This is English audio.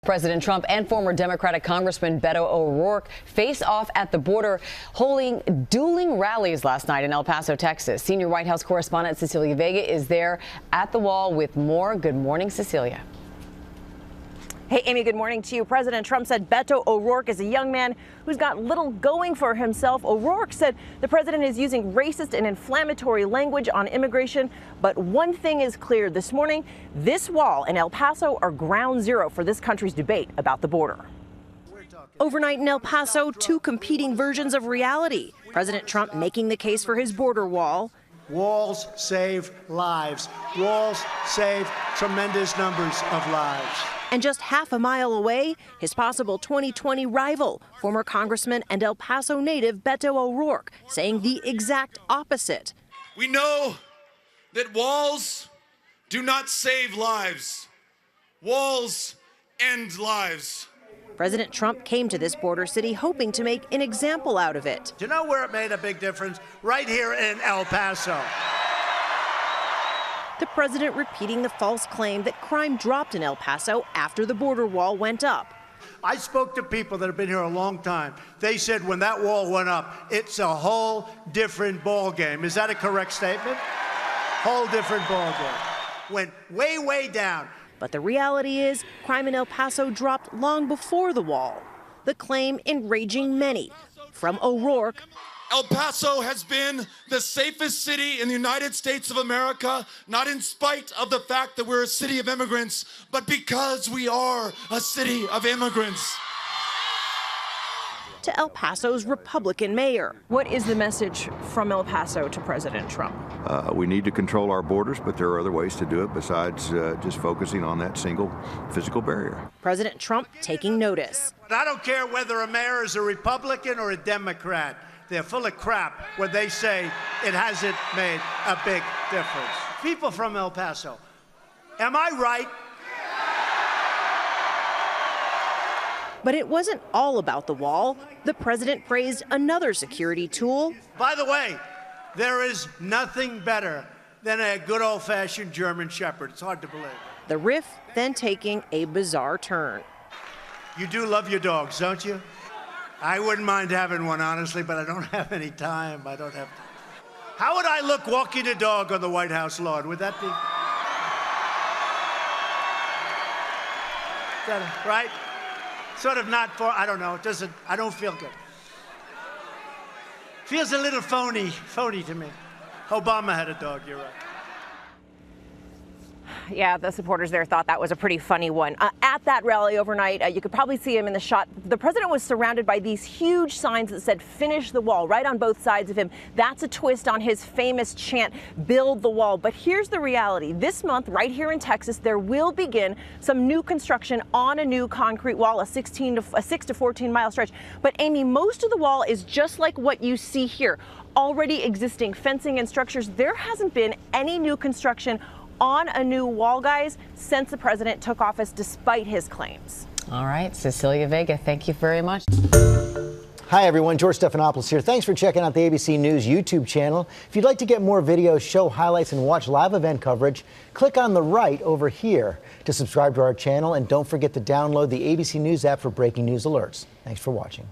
President Trump and former Democratic Congressman Beto O'Rourke face off at the border, holding dueling rallies last night in El Paso, Texas. Senior White House correspondent Cecilia Vega is there at the wall with more. Good morning, Cecilia. Hey, Amy, good morning to you. President Trump said Beto O'Rourke is a young man who's got little going for himself. O'Rourke said the president is using racist and inflammatory language on immigration. But one thing is clear this morning, this wall and El Paso are ground zero for this country's debate about the border. Overnight in El Paso, two competing versions of reality. President Trump making the case for his border wall. Walls save lives. Walls save tremendous numbers of lives. And just half a mile away, his possible 2020 rival, former Congressman and El Paso native Beto O'Rourke, saying the exact opposite. We know that walls do not save lives. Walls end lives. President Trump came to this border city hoping to make an example out of it. Do you know where it made a big difference? Right here in El Paso. The president repeating the false claim that crime dropped in El Paso after the border wall went up. I spoke to people that have been here a long time. They said when that wall went up, it's a whole different ball game. Is that a correct statement? Whole different ball game. Went way, way down. But the reality is, crime in El Paso dropped long before the wall. The claim enraging many, from O'Rourke. El Paso has been the safest city in the United States of America, not in spite of the fact that we're a city of immigrants, but because we are a city of immigrants. To El Paso's Republican mayor. What is the message from El Paso to President Trump? We need to control our borders, but there are other ways to do it besides just focusing on that single physical barrier. President Trump taking notice. But I don't care whether a mayor is a Republican or a Democrat. They're full of crap when they say it hasn't made a big difference. People from El Paso, am I right? But it wasn't all about the wall. The president praised another security tool. By the way, there is nothing better than a good old-fashioned German Shepherd. It's hard to believe. The riff then taking a bizarre turn. You do love your dogs, don't you? I wouldn't mind having one, honestly, but I don't have any time. I don't have time. How would I look walking a dog on the White House lawn? Would that be... right? Sort of not for, I don't know, it doesn't, I don't feel good. Feels a little phony to me. Obama had a dog, you're right. Yeah, the supporters there thought that was a pretty funny one. At that rally overnight, you could probably see him in the shot. The president was surrounded by these huge signs that said, "Finish the wall," right on both sides of him. That's a twist on his famous chant, "Build the wall." But here's the reality. This month, right here in Texas, there will begin some new construction on a new concrete wall, a 6 to 14 mile stretch. But Amy, most of the wall is just like what you see here. Already existing fencing and structures. There hasn't been any new construction on a new wall, guys, since the president took office, despite his claims. All right, Cecilia Vega, thank you very much. Hi, everyone. George Stephanopoulos here. Thanks for checking out the ABC News YouTube channel. If you'd like to get more videos, show highlights, and watch live event coverage, click on the right over here to subscribe to our channel. And don't forget to download the ABC News app for breaking news alerts. Thanks for watching.